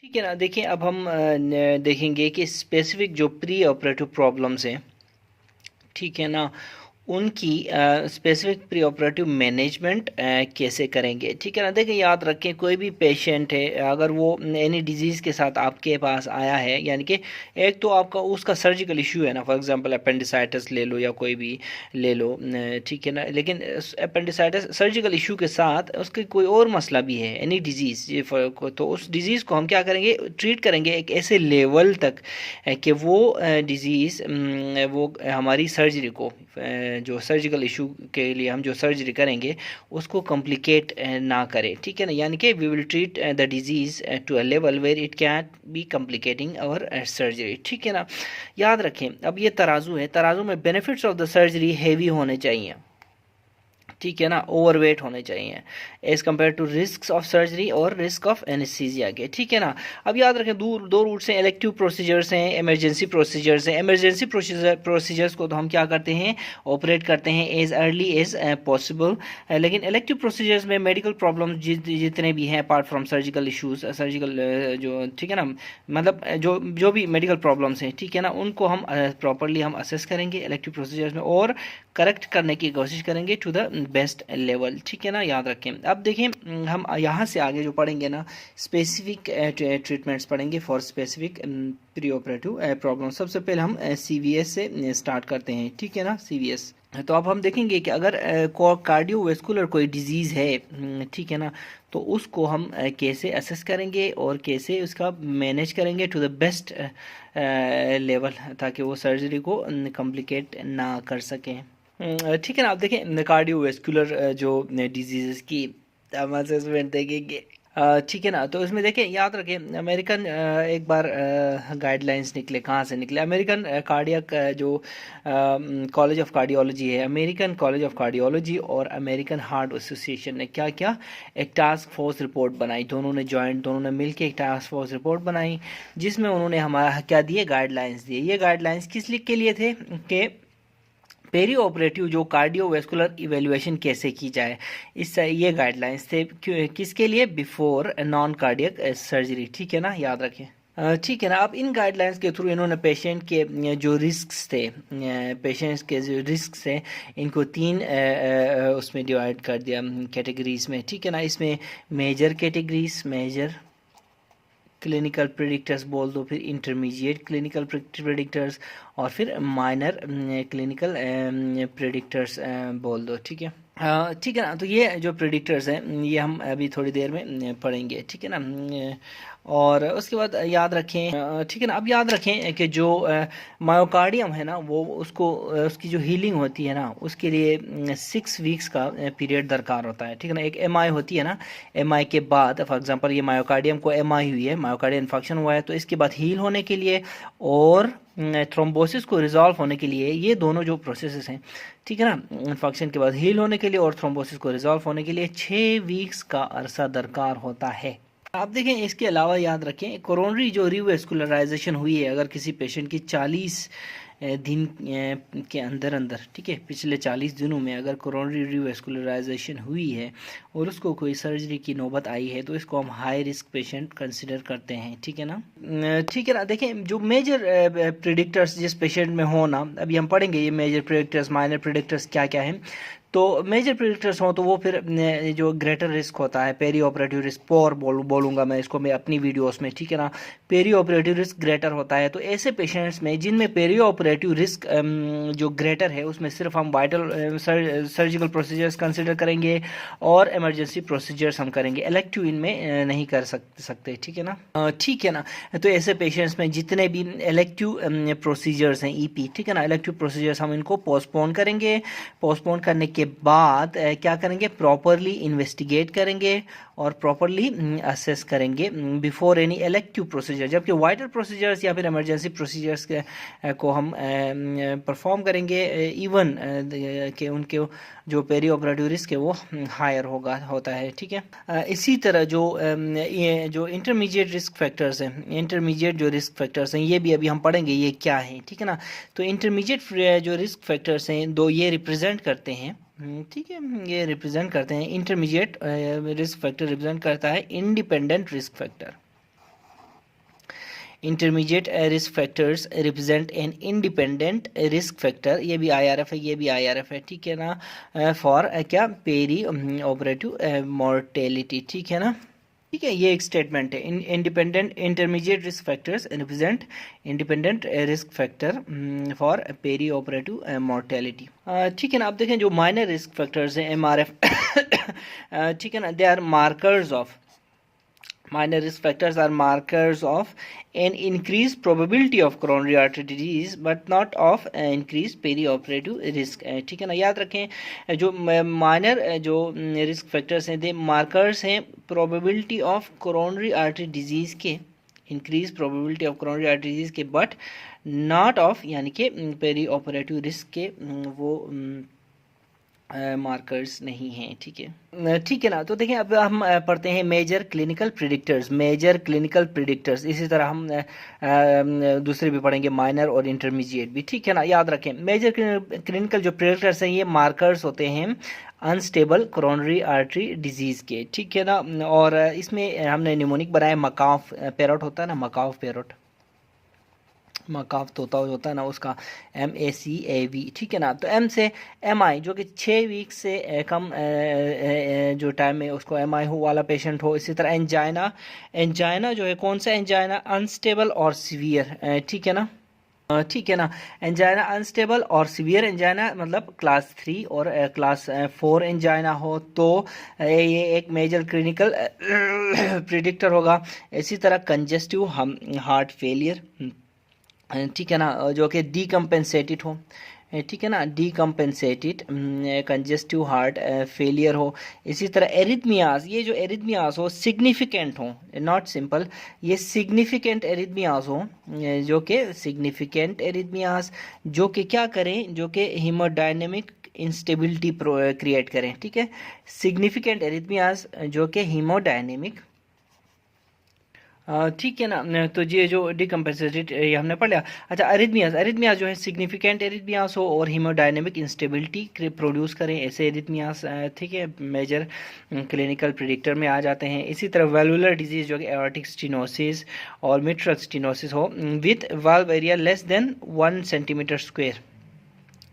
ठीक है ना। देखिए अब हम देखेंगे कि स्पेसिफिक जो प्री ऑपरेटिव प्रॉब्लम्स हैं, ठीक है ना, उनकी स्पेसिफिक प्री ऑपरेटिव मैनेजमेंट कैसे करेंगे। ठीक है ना। देखिए याद रखें, कोई भी पेशेंट है अगर वो एनी डिजीज़ के साथ आपके पास आया है, यानी कि एक तो आपका उसका सर्जिकल इशू है ना, फॉर एग्जांपल अपेंडिसाइटिस ले लो या कोई भी ले लो, ठीक है ना, लेकिन अपेंडिसाइटिस सर्जिकल इशू के साथ उसके कोई और मसला भी है, एनी डिजीज़, तो उस डिज़ीज़ को हम क्या करेंगे, ट्रीट करेंगे एक ऐसे लेवल तक कि वो डिज़ीज़ वो हमारी सर्जरी को, जो सर्जिकल इशू के लिए हम जो सर्जरी करेंगे उसको कॉम्प्लिकेट ना करे। ठीक है ना, यानी कि we will treat the disease to a level where it can be complicating our surgery. ठीक है ना। याद रखें, अब ये तराजू है, तराजू में benefits of the surgery heavy होने चाहिए। ठीक है ना, ओवरवेट होने चाहिए as compare to risk of surgery और रिस्क ऑफ एनेस्थीसिया के। ठीक है ना। अब याद रखें, दो रूट्स हैं, इलेक्टिव प्रोसीजर्स हैं, इमरजेंसी प्रोसीजर्स हैं। इमरजेंसी प्रोसीजर्स को तो हम क्या करते हैं, ऑपरेट करते हैं एज अर्ली एज पॉसिबल। लेकिन इलेक्टिव प्रोसीजर्स में मेडिकल प्रॉब्लम जितने भी हैं apart from surgical issues, surgical जो, ठीक है ना, मतलब जो भी मेडिकल प्रॉब्लम्स हैं, ठीक है ना, उनको हम प्रॉपरली हम असेस करेंगे इलेक्टिव प्रोसीजर्स में और करेक्ट करने की कोशिश करेंगे टू द बेस्ट लेवल। ठीक है ना, याद रखें। अब देखें, हम यहाँ से आगे जो पढ़ेंगे ना, स्पेसिफिक ट्रीटमेंट्स पढ़ेंगे for specific pre operative problem. सबसे पहले हम CVS से स्टार्ट करते हैं। ठीक है ना, CVS। तो अब हम देखेंगे कि अगर कार्डियोवैस्कुलर कोई डिजीज़ है, ठीक है ना, तो उसको हम कैसे असेस करेंगे और कैसे उसका मैनेज करेंगे टू द बेस्ट लेवल, ताकि वो सर्जरी को कॉम्प्लिकेट ना कर सकें। ठीक है ना। आप देखें कार्डियोवैस्कुलर जो डिजीज़ की हम असेसमेंट देखेंगे, ठीक है ना, तो इसमें देखें, याद रखें, अमेरिकन एक बार गाइडलाइंस निकले, कहाँ से निकले, अमेरिकन कार्डियक जो कॉलेज ऑफ कार्डियोलॉजी है, अमेरिकन कॉलेज ऑफ कार्डियोलॉजी और अमेरिकन हार्ट एसोसिएशन ने क्या किया, एक टास्क फोर्स रिपोर्ट बनाई। दोनों ने मिलकर एक टास्क फोर्स रिपोर्ट बनाई, जिसमें उन्होंने हमारा क्या दिए, गाइडलाइंस दिए। ये गाइडलाइंस किस लिए के लिए थे कि पेरी ऑपरेटिव जो कार्डियोवैस्कुलर इवेल्युएशन कैसे की जाए, इस ये गाइडलाइंस थे किसके लिए, बिफोर नॉन कार्डियक सर्जरी। ठीक है ना, याद रखें। ठीक है ना। अब इन गाइडलाइंस के थ्रू इन्होंने पेशेंट के जो रिस्क्स थे, पेशेंट्स के जो रिस्क्स थे, इनको 3 उसमें डिवाइड कर दिया कैटेगरीज में। ठीक है ना, इसमें major categories, major clinical predictors बोल दो, फिर इंटरमीडिएट क्लिनिकल प्रेडिक्टर्स और फिर माइनर क्लिनिकल प्रेडिक्टर्स बोल दो। ठीक है। ठीक है ना। तो ये जो प्रेडिक्टर्स हैं ये हम अभी थोड़ी देर में पढ़ेंगे। ठीक है ना। और उसके बाद याद रखें, ठीक है ना, अब याद रखें कि जो मायोकार्डियम है ना, वो उसको उसकी जो हीलिंग होती है ना, उसके लिए 6 वीक्स का पीरियड दरकार होता है। ठीक है ना। एक MI होती है ना, MI के बाद, फॉर एग्जांपल ये मायोकार्डियम को MI हुई है, मायोकार्डियल इन्फेक्शन हुआ है, तो इसके बाद हील होने के लिए और थ्रोम्बोसिस को रिजॉल्व होने के लिए, ये दोनों जो प्रोसेसेस हैं, ठीक है ना, इन्फेक्शन के बाद हील होने के लिए और थ्रोम्बोसिस को रिजॉल्व होने के लिए 6 वीक्स का अरसा दरकार होता है। आप देखें, इसके अलावा याद रखें, कोरोनरी जो रिवैस्कुलराइजेशन हुई है, अगर किसी पेशेंट की 40 दिन के अंदर अंदर, ठीक है, पिछले 40 दिनों में अगर कोरोनरी रिवैस्कुलराइजेशन हुई है और उसको कोई सर्जरी की नौबत आई है, तो इसको हम हाई रिस्क पेशेंट कंसिडर करते हैं। ठीक है ना। ठीक है ना। देखें, जो मेजर प्रेडिक्टर्स जिस पेशेंट में हो ना, अभी हम पढ़ेंगे ये मेजर प्रेडिक्टर्स, माइनर प्रेडिक्टर्स क्या क्या हैं। तो मेजर प्रेडिक्टर्स हों तो वो फिर जो ग्रेटर रिस्क होता है, पेरी ऑपरेटिव रिस्क, पोर बोलूँगा मैं इसको, मैं अपनी वीडियोस में, ठीक है ना, पेरी ऑपरेटिव रिस्क ग्रेटर होता है। तो ऐसे पेशेंट्स में जिनमें पेरी ऑपरेटिव रिस्क जो ग्रेटर है, उसमें सिर्फ हम वाइटल सर्जिकल प्रोसीजर्स कंसिडर करेंगे और इमरजेंसी प्रोसीजर्स हम करेंगे, इलेक्टिव इनमें नहीं कर सकते। ठीक है ना। ठीक है ना। तो ऐसे पेशेंट्स में जितने भी इलेक्टिव प्रोसीजर्स हैं, EP, ठीक है ना, इलेक्टिव प्रोसीजर्स हम इनको पोस्टपोन करेंगे। पोस्टपोन करने के बाद क्या करेंगे, प्रॉपरली इन्वेस्टिगेट करेंगे और प्रॉपरली असेस करेंगे बिफोर एनी इलेक्टिव प्रोसीजर। जबकि वाइटल प्रोसीजर्स या फिर इमरजेंसी प्रोसीजर्स को हम परफॉर्म करेंगे इवन कि उनके जो पेरी ऑपरेटिव रिस्क है वो हायर होता है। ठीक है। इसी तरह जो इंटरमीडिएट रिस्क फैक्टर्स हैं, इंटरमीडिएट जो रिस्क फैक्टर्स हैं, ये भी अभी हम पढ़ेंगे ये क्या है। ठीक है ना। तो इंटरमीडिएट जो रिस्क फैक्टर्स हैं, दो ये रिप्रेजेंट करते हैं, ठीक है, ये रिप्रेजेंट करते हैं, इंटरमीडिएट रिस्क फैक्टर रिप्रेजेंट करता है independent risk factor. Intermediate risk factors represent an independent risk factor, ये भी IRF है, ये भी IRF है, ठीक है ना, फॉर क्या पेरी ऑपरेटिव मॉर्टेलिटी, ठीक है ना, ठीक है, ये एक स्टेटमेंट है। Independent intermediate risk factors represent independent risk factor for perioperative mortality, ठीक है ना। अब देखें जो माइनर रिस्क फैक्टर्स हैं MRF ठीक है ना, they are markers of, minor risk factors are markers of an increased probability of coronary artery disease but not of increased perioperative risk, ठीक है ना। याद रखें जो माइनर जो रिस्क फैक्टर्स हैं, दे मार्कर्स हैं probability of coronary artery disease के, increase probability of coronary artery disease के, बट नॉट ऑफ यानी कि पेरी ऑपरेटिव रिस्क के वो मार्कर्स नहीं हैं, ठीक है, ठीक है ना। तो देखिए अब हम पढ़ते हैं major clinical predictors, major clinical predictors, इसी तरह हम दूसरे भी पढ़ेंगे माइनर और इंटरमीडिएट भी, ठीक है ना। याद रखें मेजर क्लिनिकल जो प्रिडिक्टर्स हैं ये मार्कर्स होते हैं अनस्टेबल कोरोनरी आर्टरी डिजीज़ के, ठीक है ना। और इसमें हमने निमोनिक बनाया, मकाफ पैरोट होता है ना, मकाफ पैरोट, मकाफ तोता होता है ना, उसका MACAV, ठीक है ना। तो M से MI जो कि 6 वीक से कम जो टाइम में उसको MI हो वाला पेशेंट हो। इसी तरह एंजाइना, एंजाइना जो है कौन सा एंजाइना, अनस्टेबल और सीवियर, ठीक है ना, ठीक है ना। एंजाइना अनस्टेबल और सीवियर एंजाइना मतलब क्लास 3 और क्लास 4 एंजाइना हो तो ये एक मेजर क्लिनिकल प्रिडिक्टर होगा। इसी तरह कंजेस्टिव हार्ट फेलियर, ठीक है ना, जो कि डीकम्पेंसेटेड हो, ठीक है ना, डीकम्पेंसेटेड कंजेस्टिव हार्ट फेलियर हो। इसी तरह एरिथमियाज, ये जो एरिथमियाज हो सिग्निफिकेंट हो, नॉट सिंपल, ये सिग्निफिकेंट एरिथमियाज हो, जो कि सिग्निफिकेंट एरिथमियाज जो कि क्या करें, जो कि हीमोडायनेमिक इंस्टेबिलिटी क्रिएट करें, ठीक है, सिग्निफिकेंट एरिथमियाज जो कि हीमोडायनेमिक, ठीक है ना। तो ये जो डिकम्पेंसेटेड ये हमने पढ़ लिया। अच्छा एरिथमियाज, एरिथमियाज जो है सिग्निफिकेंट एरिथमियाज हो और हीमोडायनेमिक इंस्टेबिलिटी प्रोड्यूस करें, ऐसे एरिथमियाज, ठीक है, मेजर क्लिनिकल प्रिडिक्टर में आ जाते हैं। इसी तरह वेलुलर डिजीज जो कि एओर्टिक स्टेनोसिस और मिट्रल स्टेनोसिस हो with valve area less than 1 centimetre square,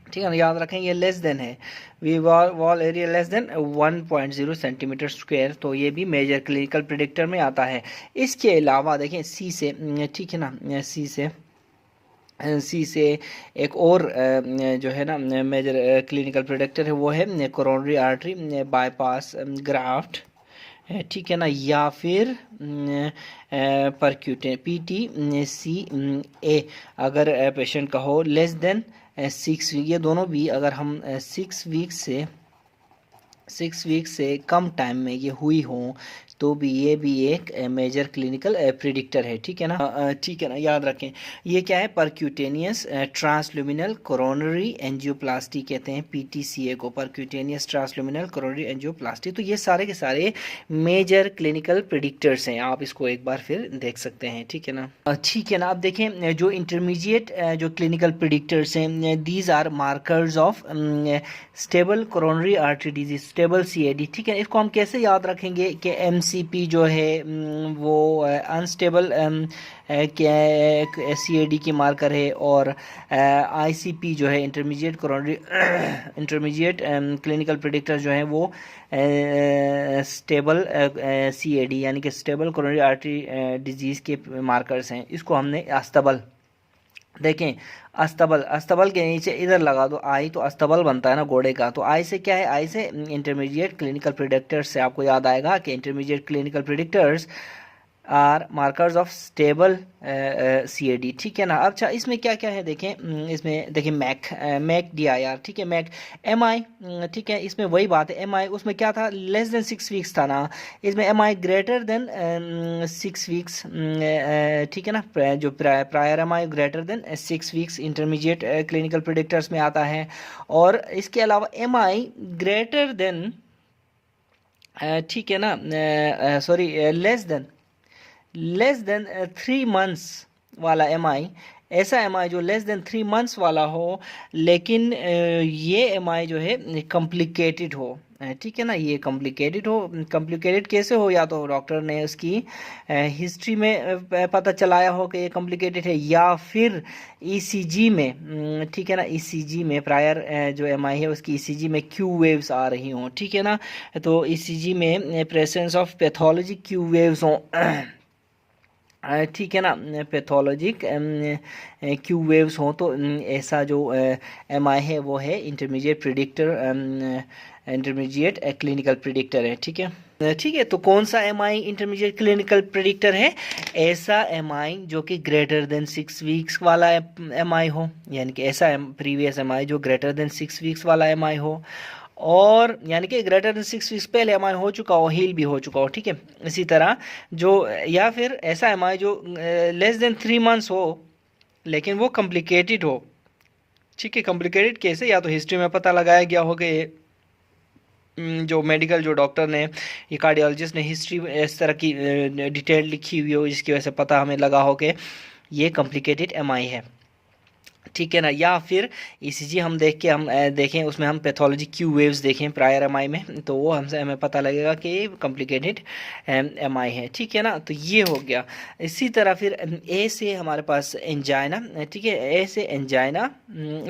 ठीक है ना, याद रखें ये लेस देन है, we valve area less than 1.0 centimetre square, तो ये भी मेजर क्लिनिकल प्रिडिक्टर में आता है। इसके अलावा देखें C से, ठीक है ना, सी से एक और जो है ना मेजर क्लिनिकल प्रिडिक्टर है वो है कोरोनरी आर्टरी बाईपास ग्राफ्ट, ठीक है ना, या फिर परक्यूटेन PTCA अगर पेशेंट का हो लेस देन 6 वीक, ये दोनों भी अगर हम 6 वीक से कम टाइम में ये हुई हो तो भी ये भी एक मेजर क्लिनिकल प्रिडिक्टर है, ठीक है ना, ठीक है ना। याद रखें ये क्या है, परक्यूटेनियस ट्रांसल्यूमिनल कोरोनरी एंजियोप्लास्टी कहते हैं PTCA को, परक्यूटेनियस ट्रांसल्यूमिनल कोरोनरी एंजियोप्लास्टी। तो ये सारे के सारे मेजर क्लिनिकल प्रिडिक्टर्स हैं, आप इसको एक बार फिर देख सकते हैं, ठीक है ना, ठीक है ना। अब देखें जो इंटरमीडिएट जो क्लिनिकल प्रिडिक्टर्स हैं, these are markers of stable coronary artery disease, stable CAD, ठीक है। इसको हम कैसे याद रखेंगे कि MCP जो है वो अनस्टेबल CAD की मार्कर है और ICP जो है intermediate coronary intermediate clinical predictor जो है वो स्टेबल CAD यानी कि स्टेबल कोरोनरी आर्टरी डिजीज़ के मार्कर्स हैं। इसको हमने अस्तबल, देखें अस्तबल के नीचे इधर लगा दो आई, तो अस्तबल बनता है ना घोड़े का, तो आई से क्या है, आई से इंटरमीडिएट क्लिनिकल प्रिडिक्टर्स से आपको याद आएगा कि intermediate clinical predictors are markers of stable CAD, ठीक है ना। अच्छा इसमें क्या क्या है देखें, इसमें देखिए मैक DIR, ठीक है, मैक MI, ठीक है, इसमें वही बात है MI उसमें क्या था, लेस देन 6 वीक्स था ना, इसमें MI ग्रेटर देन 6 वीक्स, ठीक है ना, जो prior MI greater than 6 weeks intermediate clinical predictors में आता है। और इसके अलावा MI ग्रेटर देन, ठीक है ना, सॉरी लेस देन 3 मंथ्स वाला MI, ऐसा MI जो लेस देन 3 मंथ्स वाला हो लेकिन ये MI जो है कॉम्प्लिकेटेड हो, ठीक है ना, ये कॉम्प्लिकेटेड कैसे हो, या तो डॉक्टर ने उसकी हिस्ट्री में पता चलाया हो कि ये कॉम्प्लिकेटेड है, या फिर ईसीजी में, ठीक है ना, ईसीजी में प्रायर जो एमआई है उसकी ईसीजी में क्यू वेव्स आ रही हों, ठीक है ना, तो ईसीजी में presence of pathology Q waves हों, ठीक है ना, पैथोलॉजिक क्यू वेव्स हों, तो ऐसा जो एमआई है वो है इंटरमीडिएट क्लिनिकल प्रिडिक्टर है, ठीक है। ठीक है, तो कौन सा एमआई इंटरमीडिएट क्लिनिकल प्रिडिक्टर है? ऐसा एमआई जो कि ग्रेटर देन 6 वीक्स वाला एमआई हो, यानी कि ऐसा प्रीवियस एमआई जो ग्रेटर देन 6 वीक्स वाला एमआई हो, और यानी कि ग्रेटर देन 6 वीक्स पहले एमआई हो चुका हो, हील भी हो चुका हो, ठीक है। इसी तरह जो, या फिर ऐसा एमआई जो लेस देन 3 मंथ्स हो लेकिन वो कॉम्प्लिकेटेड हो, ठीक है। कॉम्प्लिकेटेड कैसे? या तो हिस्ट्री में पता लगाया गया हो कि जो मेडिकल जो डॉक्टर ने, ये कार्डियोलॉजिस्ट ने हिस्ट्री इस तरह की डिटेल लिखी हुई हो जिसकी वजह से पता हमें लगा हो कि ये कॉम्प्लिकेटेड एमआई है, ठीक है ना। या फिर ईसीजी हम देखें उसमें हम पैथोलॉजी क्यू वेव्स देखें प्रायर एमआई में, तो वो हमसे हमें पता लगेगा कि ये कॉम्प्लिकेटेड एमआई है, ठीक है ना। तो ये हो गया। इसी तरह फिर ए से हमारे पास एंजाइना, ठीक है, ए से एंजाइना।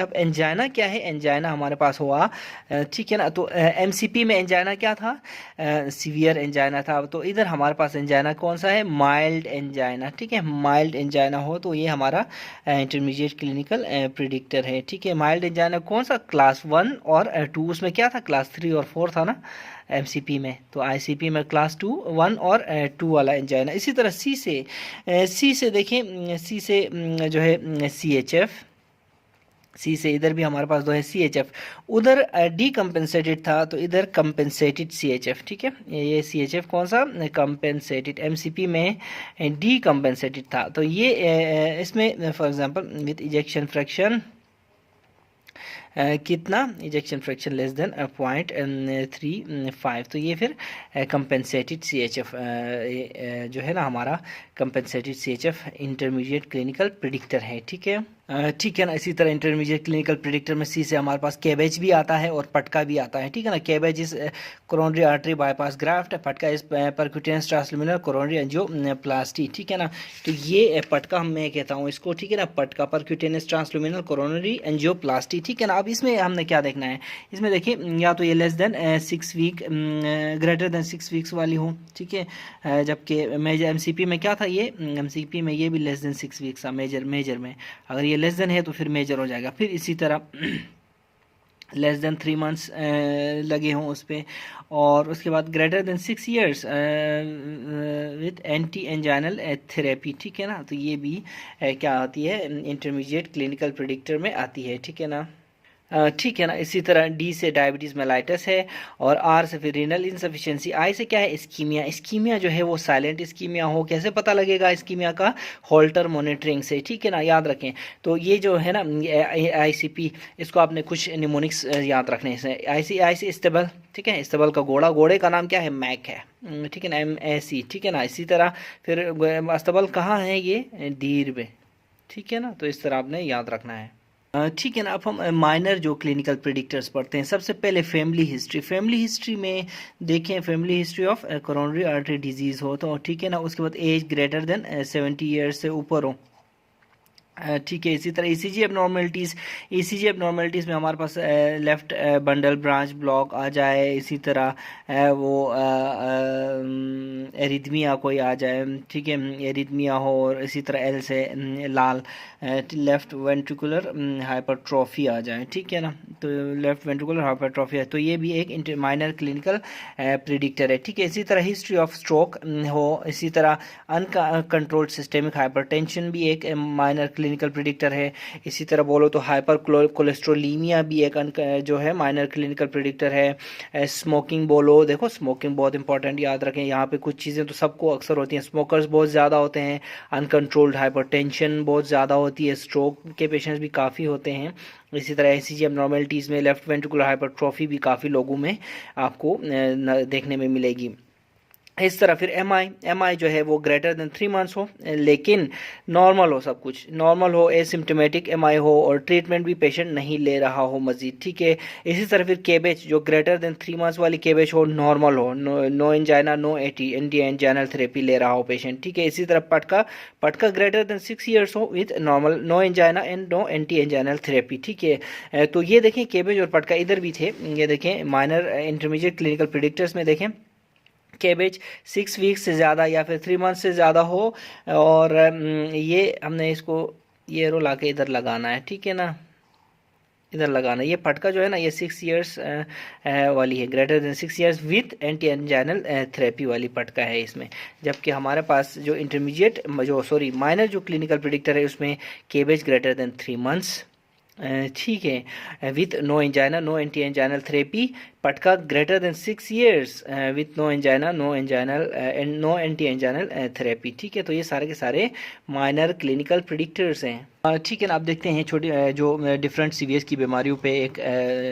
अब एंजाइना क्या है? एंजाइना हमारे पास हुआ, ठीक है ना। तो एमसीपी में एंजाइना क्या था? सीवियर एंजाइना था। तो इधर हमारे पास एंजाइना कौन सा है? माइल्ड एंजाइना, ठीक है। माइल्ड एंजाइना हो तो ये हमारा इंटरमीडिएट क्लिनिकल प्रिडिक्टर है, ठीक है। माइल्ड एंजाइना कौन सा? क्लास 1 और 2, उसमें क्या था? क्लास 3 और 4 था ना एमसीपी में, तो आईसीपी में क्लास 2, 1 और 2 वाला एंजाइना। इसी तरह सी से देखें, सी से जो है सीएचएफ, सी से इधर भी हमारे पास दो है सीएचएफ, उधर डी कंपेंसेटेड था तो इधर कंपेंसेटेड सीएचएफ, ठीक है। ये सीएचएफ कौन सा? कंपेंसेटेड। एमसीपी में डी कंपेंसेटेड था, तो ये इसमें for example with ejection fraction कितना? इजेक्शन फ्रैक्शन लेस देन 0.35, तो ये फिर कंपेंसेटेड सीएचएफ जो है ना हमारा compensated CHF intermediate clinical predictor है, ठीक है। ठीक है ना। इसी तरह इंटरमीडिएट क्लिनिकल प्रिडिक्टर में सी से हमारे पास कैबेज भी आता है और पटका भी आता है, ठीक है ना। कैबेज इस कोरोनरी आर्टरी बाईपास ग्राफ्ट, पटका इस परक्यूटेनियस ट्रांसल्यूमिनल कोरोनरी एंजियोप्लास्टी, ठीक है ना। तो ये पटका मैं कहता हूँ इसको, ठीक है ना, पटका परक्यूटेनियस ट्रांसल्यूमिनल कोरोनरी एंजियोप्लास्टी, ठीक है ना। अब इसमें हमने क्या देखना है? इसमें देखिए, या तो ये less than 6 week, greater than 6 weeks वाली हो, ठीक है, जबकि मेजर एमसीपी में क्या था? ये एमसीपी में ये भी लेस देन 6 वीक्स था मेजर में, अगर ये लेस देन है तो फिर मेजर हो जाएगा। फिर इसी तरह लेस देन 3 मंथ्स लगे हों उस पर, और उसके बाद greater than 6 years with anti anginal therapy, ठीक है ना। तो ये भी क्या आती है? इंटरमीडिएट क्लिनिकल प्रिडिक्टर में आती है, ठीक है ना। ठीक है ना। इसी तरह डी से डायबिटीज़ मेलाइटस है, और आर से फिर रीनल इंसफिशिएंसी, आई से क्या है? इस्कीमिया। इस्कीमिया जो है वो साइलेंट इस्कीमिया हो, कैसे पता लगेगा इस्कीमिया का? होल्टर मॉनिटरिंग से, ठीक है ना, याद रखें। तो ये जो है ना आईसीपी, इसको आपने कुछ निमोनिक्स याद रखने हैं। आई सी इस्तेबल, ठीक है, इस्तेबल का घोड़े का नाम क्या है? मैक है, ठीक है ना, MAC, ठीक है ना। इसी तरह फिर अस्तबल कहाँ है? ये दीर में, ठीक है ना। तो इस तरह आपने याद रखना है, ठीक है ना। अब हम माइनर जो क्लिनिकल प्रिडिक्टर्स पढ़ते हैं। सबसे पहले फैमिली हिस्ट्री में देखें, family history of coronary artery disease हो तो, ठीक है ना। उसके बाद एज ग्रेटर देन 70 ईयर्स से ऊपर हो, ठीक है। इसी तरह ईसीजी एबनॉर्मलिटीज़ में हमारे पास लेफ़्ट बंडल ब्रांच ब्लॉक आ जाए, इसी तरह वो एरिथमिया कोई आ जाए, ठीक है, एरिथमिया हो, और इसी तरह एल से लाल लेफ़्ट वेंट्रिकुलर हाइपरट्रॉफी आ जाए, ठीक है ना। तो लेफ़्ट वेंट्रिकुलर हाइपरट्रॉफी है, तो ये भी एक माइनर क्लिनिकल प्रिडिक्टर है, ठीक है। इसी तरह हिस्ट्री ऑफ स्ट्रोक हो, इसी तरह अनकंट्रोल्ड सिस्टेमिक हाइपरटेंशन भी एक माइनर क्लिनिकल प्रिडिक्टर है। इसी तरह बोलो तो हाइपर कोलेस्ट्रोलीमिया भी एक जो है माइनर क्लिनिकल प्रिडिक्टर है। स्मोकिंग बोलो, देखो स्मोकिंग बहुत इंपॉर्टेंट, याद रखें। यहाँ पे कुछ चीज़ें तो सबको अक्सर होती हैं, स्मोकर्स बहुत ज़्यादा होते हैं, अनकंट्रोल्ड हाइपरटेंशन बहुत ज़्यादा होती है, स्ट्रोक के पेशेंट्स भी काफ़ी होते हैं। इसी तरह एसीजी एबनॉर्मलिटीज़ में लेफ्ट वेंट्रिकुलर हाइपरट्रॉफी भी काफ़ी लोगों में आपको देखने में मिलेगी। इस तरह फिर एम आई जो है वो ग्रेटर देन 3 मंथ्स हो, लेकिन नॉर्मल हो, सब कुछ नॉर्मल हो, एसिम्टोमेटिक एम आई हो और ट्रीटमेंट भी पेशेंट नहीं ले रहा हो मजीद, ठीक है। इसी तरह फिर केबेज जो ग्रेटर देन 3 मंथ्स वाली केबेज हो, नॉर्मल हो, नो एंजाइना, नो एटी एंटी एंजाइनल थेरेपी ले रहा हो पेशेंट, ठीक है। इसी तरह PTCA PTCA greater than 6 years हो with normal no angina and no anti anginal therapy, ठीक है। तो ये देखें केबेज और पटका इधर भी थे, ये देखें माइनर इंटरमीडिएट क्लिनिकल प्रेडिक्टर्स में देखें केबेज 6 वीक्स से ज़्यादा या फिर 3 मंथ से ज़्यादा हो, और ये हमने इसको ये रो ला के इधर लगाना है, ठीक है ना, इधर लगाना। ये पटका जो है ना ये 6 ईयर्स वाली है, greater than 6 years with anti anginal therapy वाली पटका है इसमें। जबकि हमारे पास जो इंटरमीडिएट जो माइनर जो क्लिनिकल प्रेडिक्टर है उसमें केबेज ग्रेटर देन 3 मंथ्स, ठीक है, with no angina no anti anginal therapy, पटका greater than 6 years with no angina no anginal and no anti anginal therapy, ठीक है। तो ये सारे के सारे माइनर क्लिनिकल प्रिडिक्टर्स हैं, ठीक है ना। आप देखते हैं छोटी जो डिफरेंट सीवीएस की बीमारियों पे एक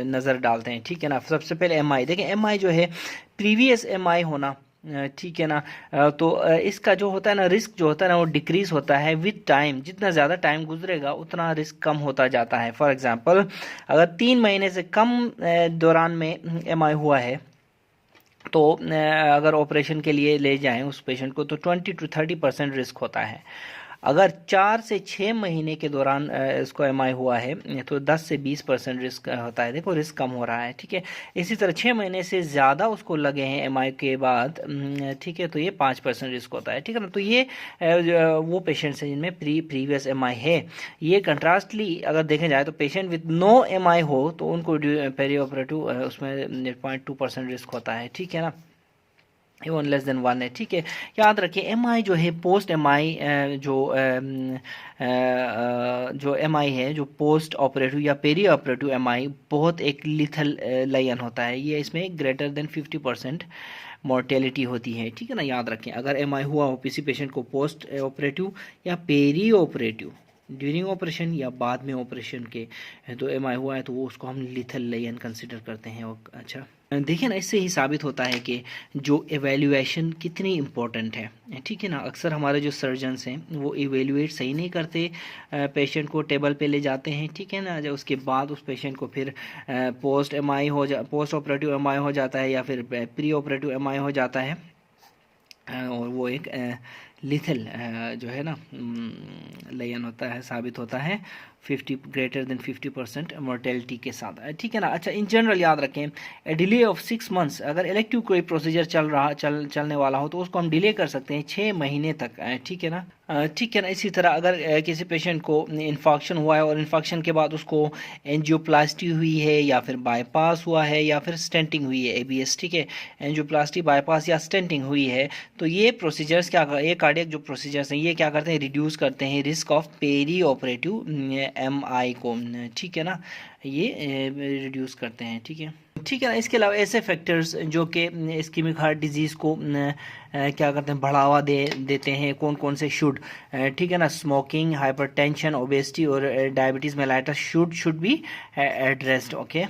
नज़र डालते हैं, ठीक है ना। सबसे पहले एम आई देखें, एम आई जो है प्रीवियस एम आई होना, ठीक है ना। तो इसका जो होता है ना रिस्क जो होता है ना वो डिक्रीज होता है विद टाइम, जितना ज़्यादा टाइम गुजरेगा उतना रिस्क कम होता जाता है। फॉर एग्जांपल अगर 3 महीने से कम दौरान में एमआई हुआ है तो अगर ऑपरेशन के लिए ले जाएं उस पेशेंट को तो 20 to 30% रिस्क होता है। अगर 4 से 6 महीने के दौरान इसको एमआई हुआ है तो 10 से 20% रिस्क होता है। देखो रिस्क कम हो रहा है, ठीक है। इसी तरह 6 महीने से ज़्यादा उसको लगे हैं एमआई के बाद, ठीक है, तो ये 5% रिस्क होता है, ठीक है ना। तो ये वो पेशेंट्स हैं जिनमें प्रीवियस एमआई है। ये कंट्रास्टली अगर देखें जाए तो पेशेंट विद नो एमआई हो तो उनको पेरी ऑपरेटिव उसमें 0.2% रिस्क होता है, ठीक है ना, इवन लेस देन 1 है, ठीक है। याद रखिए एम आई जो है पोस्ट एम आई जो एम आई है जो पोस्ट ऑपरेटिव या पेरी ऑपरेटिव एम आई बहुत एक लिथल लायन होता है। ये इसमें ग्रेटर देन 50% मॉर्टेलिटी होती है, ठीक है ना। याद रखें अगर एम आई हुआ हो किसी पेशेंट को पोस्ट ऑपरेटिव या पेरी ऑपरेटिव ड्यूरिंग ऑपरेशन या बाद में ऑपरेशन के तो एम आई हुआ है तो वो उसको हम लिथल लायन कंसिडर करते हैं। अच्छा देखिए ना, इससे ही साबित होता है कि जो एवेल्यूएशन कितनी इम्पोर्टेंट है, ठीक है ना। अक्सर हमारे जो सर्जन्स हैं वो एवेल्यूएट सही नहीं करते, पेशेंट को टेबल पे ले जाते हैं, ठीक है ना। जब उसके बाद उस पेशेंट को फिर पोस्ट ऑपरेटिव एमआई हो जाता है या फिर प्री ऑपरेटिव एमआई हो जाता है और वो एक लिथल जो है ना लायन होता है, साबित होता है 50 ग्रेटर देन 50% मोर्टेलिटी के साथ, ठीक है ना। अच्छा इन जनरल याद रखें डिले ऑफ 6 मंथ्स, अगर इलेक्टिव कोई प्रोसीजर चलने वाला हो तो उसको हम डिले कर सकते हैं 6 महीने तक, ठीक है ना, ठीक है ना। इसी तरह अगर किसी पेशेंट को इन्फेक्शन हुआ है और इन्फेक्शन के बाद उसको एंजियोप्लास्टी हुई है या फिर बाईपास हुआ है या फिर स्टेंटिंग हुई है एबीएस, ठीक है, एंजियोप्लास्टी बाईपास या स्टेंटिंग हुई है तो ये प्रोसीजर्स ये कार्डियक जो प्रोसीजर्स हैं ये क्या करते हैं रिड्यूस करते हैं risk of perioperative MI को, ठीक है ना, ये रिड्यूस करते हैं, ठीक है, ठीक है ना। इसके अलावा ऐसे फैक्टर्स जो कि इस्कीमिक हार्ट डिजीज़ को क्या करते हैं बढ़ावा देते हैं, कौन कौन से शुड, ठीक है ना, स्मोकिंग, हाइपरटेंशन, ओबेसिटी और diabetes mellitus should be addressed, okay,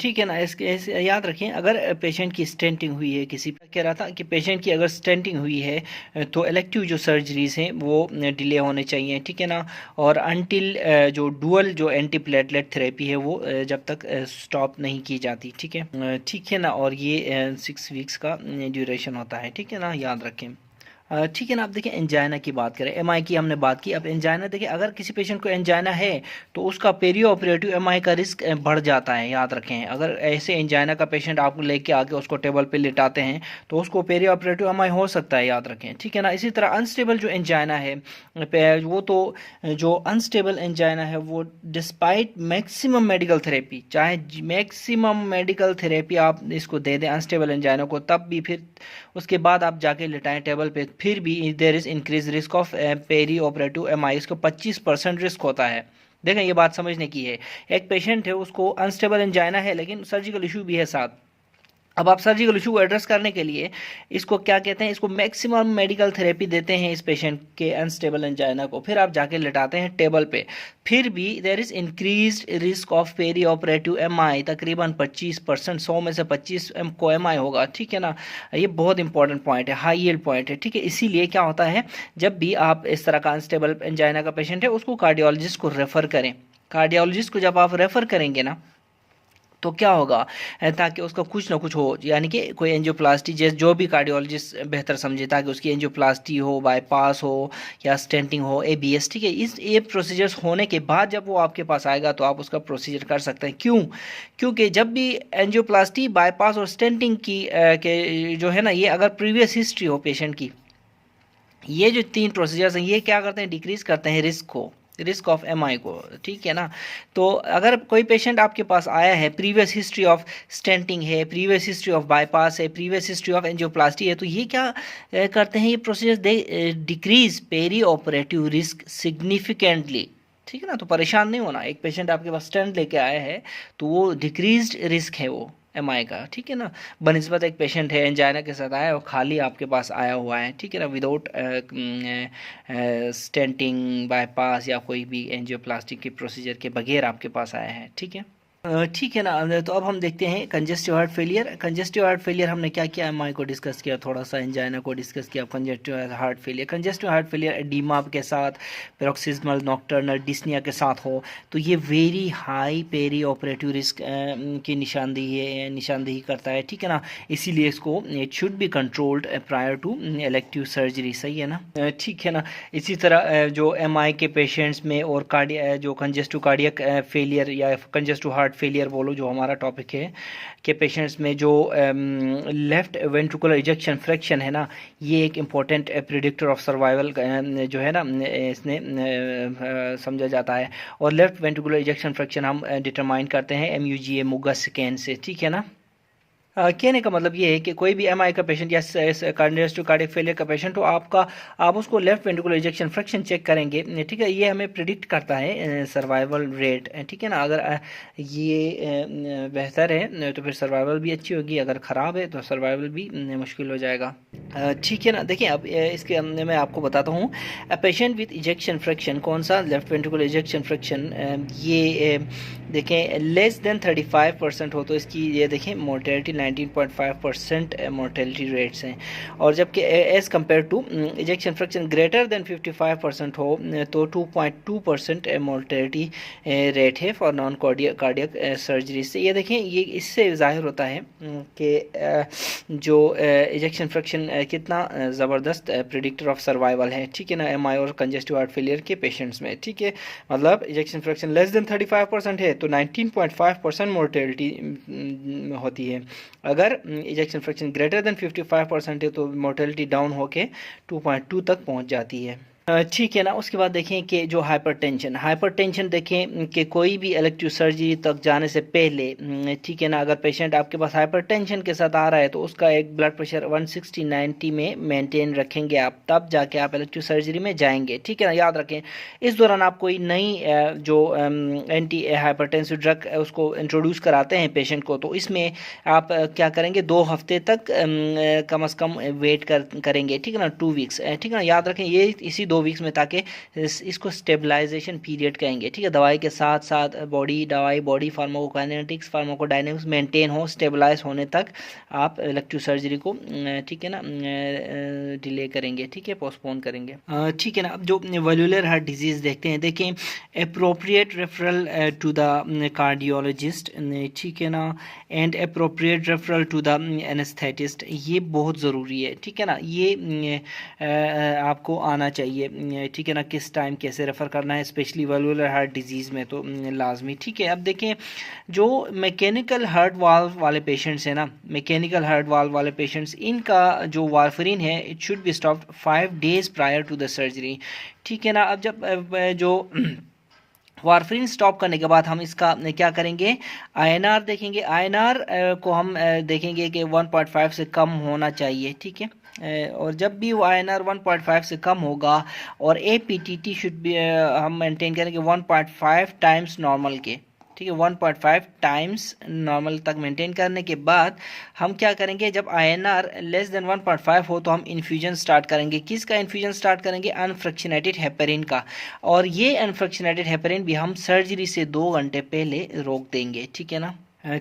ठीक है ना। इसके याद रखें अगर पेशेंट की स्टेंटिंग हुई है, किसी कह रहा था कि पेशेंट की अगर स्टेंटिंग हुई है तो इलेक्टिव जो सर्जरीज हैं वो डिले होने चाहिए, ठीक है ना। और अनटिल जो डुअल जो एंटीप्लेटलेट थेरेपी है वो जब तक स्टॉप नहीं की जाती, ठीक है ना। और ये 6 वीक्स का ड्यूरेशन होता है, ठीक है ना, याद रखें, ठीक है ना। आप देखिए एंजाइना की बात करें, एमआई की हमने बात की, अब एंजाइना देखिए अगर किसी पेशेंट को एंजाइना है तो उसका पेरी ऑपरेटिव एमआई का रिस्क बढ़ जाता है। याद रखें अगर ऐसे एंजाइना का पेशेंट आप लेके आके उसको टेबल पे लिटाते हैं तो उसको पेरी ऑपरेटिव एमआई हो सकता है, याद रखें, ठीक है ना। इसी तरह अनस्टेबल जो एंजाइना है वो तो जो अनस्टेबल एंजाइना है वो डिस्पाइट मैक्सिमम मेडिकल थेरेपी, चाहे मैक्सिमम मेडिकल थेरेपी आप इसको दे दें अनस्टेबल एंजाइना को, तब भी फिर उसके बाद आप जाके लिटाएं टेबल पे, फिर भी there is increase risk of perioperative MI, इसको 25% रिस्क होता है। देखें ये बात समझने की है, एक पेशेंट है उसको अनस्टेबल एंजाइना है लेकिन सर्जिकल इशू भी है साथ, अब आप सर्जिकल इशू को एड्रेस करने के लिए इसको क्या कहते हैं, इसको मैक्सिमम मेडिकल थेरेपी देते हैं इस पेशेंट के अनस्टेबल एंजाइना को, फिर आप जाके लेटाते हैं टेबल पे, फिर भी there is increased risk of perioperative MI, तकरीबन 25%, 100 में से 25 को एमआई होगा, ठीक है ना। ये बहुत इंपॉर्टेंट पॉइंट है, हाई यील्ड पॉइंट है, ठीक है। इसीलिए क्या होता है, जब भी आप इस तरह का अनस्टेबल एंजाइना का पेशेंट है उसको कार्डियोलॉजिस्ट को रेफ़र करें। कार्डियोलॉजिस्ट को जब आप रेफ़र करेंगे ना तो क्या होगा, ताकि उसका कुछ ना कुछ हो, यानी कि कोई एंजियोप्लास्टी, जैसे जो भी कार्डियोलॉजिस्ट बेहतर समझे, ताकि उसकी एंजियोप्लास्टी हो, बाईपास हो या स्टेंटिंग हो, एबीएस, ठीक है। इस ये प्रोसीजर्स होने के बाद जब वो आपके पास आएगा तो आप उसका प्रोसीजर कर सकते हैं। क्यों? क्योंकि जब भी एंजियोप्लास्टी, बाईपास और स्टेंटिंग की के जो है ना, ये अगर प्रीवियस हिस्ट्री हो पेशेंट की, ये जो 3 प्रोसीजर्स हैं ये क्या करते हैं, डिक्रीज़ करते हैं रिस्क को, रिस्क ऑफ एमआई को, ठीक है ना। तो अगर कोई पेशेंट आपके पास आया है, प्रीवियस हिस्ट्री ऑफ स्टेंटिंग है, प्रीवियस हिस्ट्री ऑफ बाईपास है, प्रीवियस हिस्ट्री ऑफ एंजियोप्लास्टी है, तो ये क्या करते हैं, ये procedure they decrease perioperative risk significantly, ठीक है ना। तो परेशान नहीं होना, एक पेशेंट आपके पास स्टेंट लेके आया है तो वो डिक्रीज्ड रिस्क है वो एमआई का, ठीक है ना, बनिस्बत एक पेशेंट है एंजाइना के साथ आया और खाली आपके पास आया हुआ है, ठीक है ना, विदाउट स्टेंटिंग, बाईपास या कोई भी एंजियोप्लास्टिक के प्रोसीजर के बगैर आपके पास आया है, ठीक है। ठीक है ना। तो अब हम देखते हैं congestive heart failure. Congestive heart failure हमने क्या किया, एमआई को डिस्कस किया, थोड़ा सा एंजाइना को डिस्कस किया। Congestive heart failure, congestive heart failure oedema के साथ, पेरोक्सिस्मल नॉकटर्नल डिस्निया के साथ हो तो ये very high perioperative risk की निशानदेही करता है, ठीक है ना। इसीलिए इसको it should be controlled prior to elective surgery, सही है ना, ठीक है ना। इसी तरह जो एमआई के पेशेंट्स में और जो कंजेस्टिव कार्डियक फेलियर या कंजेस्टिव हार्ट फेलियर बोलो जो हमारा टॉपिक है, के पेशेंट्स में जो लेफ्ट वेंट्रिकुलर इजेक्शन फ्रैक्शन है ना, ये एक इम्पॉर्टेंट प्रिडिक्टर ऑफ सर्वाइवल जो है ना, इसने समझा जाता है। और लेफ्ट वेंट्रिकुलर इजेक्शन फ्रैक्शन हम डिटरमाइन करते हैं MUGA मुगा स्कैन से, ठीक है ना। कहने का मतलब ये है कि कोई भी एमआई का पेशेंट या कंजेस्टिव कार्डियक फेलियर का पेशेंट हो, आप उसको left ventricular ejection fraction check करेंगे, ठीक है। ये हमें प्रिडिक्ट करता है सर्वाइवल रेट, ठीक है ना। अगर ये बेहतर है तो फिर सर्वाइवल भी अच्छी होगी, अगर ख़राब है तो सर्वाइवल भी मुश्किल हो जाएगा, ठीक है ना। देखिए अब इसके मैं आपको बताता हूँ, पेशेंट विथ इजेक्शन फ्रैक्शन, कौन सा, लेफ्ट वेंट्रिकुलर इजेक्शन फ्रैक्शन, ये देखें लेस देन 35% हो तो इसकी ये देखें मोर्टेलिटी 19.5% मोर्टेलिटी रेट्स हैं। और जबकि as compare to ejection fraction greater than 55% हो तो 2.2% मोर्टेलिटी रेट है फॉर नॉन कार्डियक सर्जरी से। ये देखें, ये इससे ज़ाहिर होता है कि जो इजेक्शन फ्रैक्शन कितना ज़बरदस्त प्रिडिक्टर ऑफ सर्वाइवल है, ठीक है ना, एमआई और कंजेस्टिव हार्ट फेलियर के पेशेंट्स में, ठीक है। मतलब इजेक्शन फ्रैक्शन लेस देन 35% है तो 19.5% मोर्टेलिटी होती है। अगर इजेक्शन फ्रैक्शन ग्रेटर देन 55% है तो मोर्टेलिटी डाउन होके 2.2 तक पहुंच जाती है, ठीक है ना। उसके बाद देखें कि जो हाइपरटेंशन देखें कि कोई भी इलेक्टिव सर्जरी तक जाने से पहले, ठीक है ना, अगर पेशेंट आपके पास हाइपरटेंशन के साथ आ रहा है तो उसका एक ब्लड प्रेशर 160/90 में मेंटेन रखेंगे आप, तब जाके आप इलेक्टिव सर्जरी में जाएंगे, ठीक है ना। याद रखें इस दौरान आप कोई नई जो एंटी हाइपरटेंसिव ड्रग उसको इंट्रोड्यूस कराते हैं पेशेंट को, तो इसमें आप क्या करेंगे, 2 हफ्ते तक कम अज़ कम वेट करेंगे, ठीक है ना, 2 वीक्स, ठीक है ना। याद रखें ये इसी 2 वीक्स में, ताकि इसको स्टेबलाइजेशन पीरियड कहेंगे, ठीक है। दवाई के साथ साथ बॉडी फार्माकोकाइनेटिक्स, फार्माकोडायनेमिक्स मेंटेन हो, स्टेबलाइज होने तक आप इलेक्टिव सर्जरी को, ठीक है ना, डिले करेंगे, ठीक है, पोस्टपोन करेंगे, ठीक है ना। अब जो वैल्वुलर हार्ट डिजीज़ देखते हैं, देखें appropriate referral to the cardiologist, ठीक है ना, and appropriate referral to the anaesthetist, ये बहुत ज़रूरी है, ठीक है ना। ये आपको आना चाहिए, ठीक है ना, किस टाइम कैसे रेफ़र करना है, स्पेशली वैल्वुलर हार्ट डिजीज़ में तो लाजमी, ठीक है। अब देखें जो मैकेनिकल हार्ट वाल्व वाले पेशेंट्स हैं ना, मैकेनिकल हार्ट वाल्व वाले पेशेंट्स, इनका जो वारफरीन है it should be stopped 5 days prior to the surgery, ठीक है ना। अब जब जो वारफरीन स्टॉप करने के बाद हम इसका क्या करेंगे, INR देखेंगे, INR को हम देखेंगे कि 1.5 से कम होना चाहिए, ठीक है। और जब भी वो INR 1.5 से कम होगा और APTT शुड भी हम मेंटेन करेंगे 1.5 टाइम्स नॉर्मल के, ठीक है, 1.5 टाइम्स नॉर्मल तक मेंटेन करने के बाद हम क्या करेंगे, जब INR लेस देन 1.5 हो तो हम इन्फ्यूजन स्टार्ट करेंगे। किसका इन्फ्यूजन स्टार्ट करेंगे? अनफ्रैक्शनेटेड हेपेरिन का। और ये अनफ्रैक्शनेटेड हेपेरिन भी हम सर्जरी से 2 घंटे पहले रोक देंगे। ठीक है ना?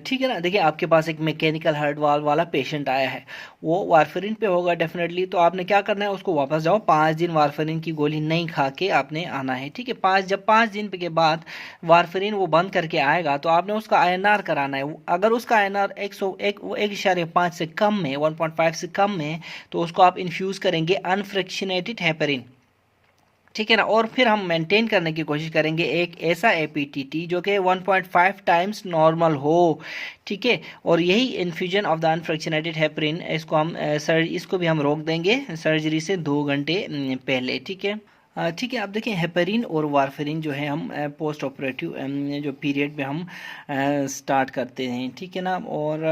ठीक है ना। देखिए, आपके पास एक मैकेनिकल हार्ट वाल्व वाला पेशेंट आया है, वो वारफरिन पे होगा डेफिनेटली, तो आपने क्या करना है, उसको वापस जाओ, 5 दिन वारफरिन की गोली नहीं खा के आपने आना है। ठीक है, जब 5 दिन के बाद वारफरिन वो बंद करके आएगा तो आपने उसका INR कराना है। अगर उसका INR 1.5 से कम में, 1.5 से कम में, तो उसको आप इन्फ्यूज़ करेंगे अनफ्रैक्शनेटेड हेपेरिन। ठीक है ना। और फिर हम मेंटेन करने की कोशिश करेंगे एक ऐसा APTT जो कि 1.5 टाइम्स नॉर्मल हो। ठीक है, और यही infusion of the unfractionated heparin, इसको भी हम रोक देंगे सर्जरी से 2 घंटे पहले। ठीक है। ठीक है, आप देखें, हेपरिन और वारफरिन जो है हम पोस्ट ऑपरेटिव जो पीरियड में हम स्टार्ट करते हैं। ठीक है ना। और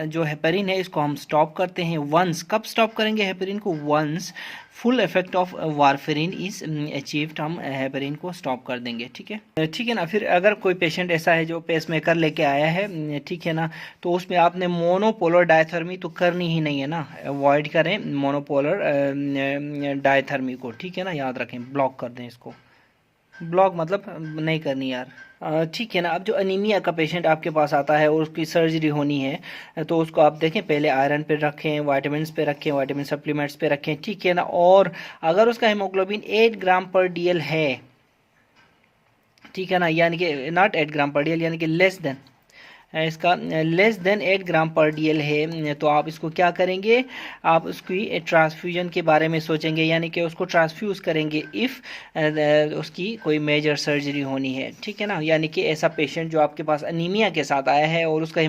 जो हेपरिन है इसको हम स्टॉप करते हैं वंस। कब स्टॉप करेंगे हेपरिन को? Once full effect of warfarin is achieved, हम हेपरिन को स्टॉप कर देंगे। ठीक है। ठीक है ना। फिर अगर कोई पेशेंट ऐसा है जो पेसमेकर लेके आया है, ठीक है ना, तो उसमें आपने मोनोपोलर डायथर्मी तो करनी ही नहीं है ना, अवॉइड करें मोनोपोलर डायथर्मी को। ठीक है ना, याद रखें, ब्लॉक कर दें इसको। ब्लॉक मतलब नहीं करनी यार। ठीक है ना। अब जो अनीमिया का पेशेंट आपके पास आता है और उसकी सर्जरी होनी है, तो उसको आप देखें, पहले आयरन पे रखें, वाइटामिन पे रखें, वाइटामिन सप्लीमेंट्स पे रखें। ठीक है ना। और अगर उसका हीमोग्लोबिन 8 ग्राम पर DL है, ठीक है ना, यानी कि नॉट 8 ग्राम पर DL, यानी कि इसका लेस देन 8 ग्राम पर DL है, तो आप इसको क्या करेंगे, आप उसकी ट्रांसफ्यूजन के बारे में सोचेंगे, यानी कि उसको ट्रांसफ्यूज़ करेंगे इफ़ उसकी कोई मेजर सर्जरी होनी है। ठीक है ना। यानी कि ऐसा पेशेंट जो आपके पास अनीमिया के साथ आया है और उसका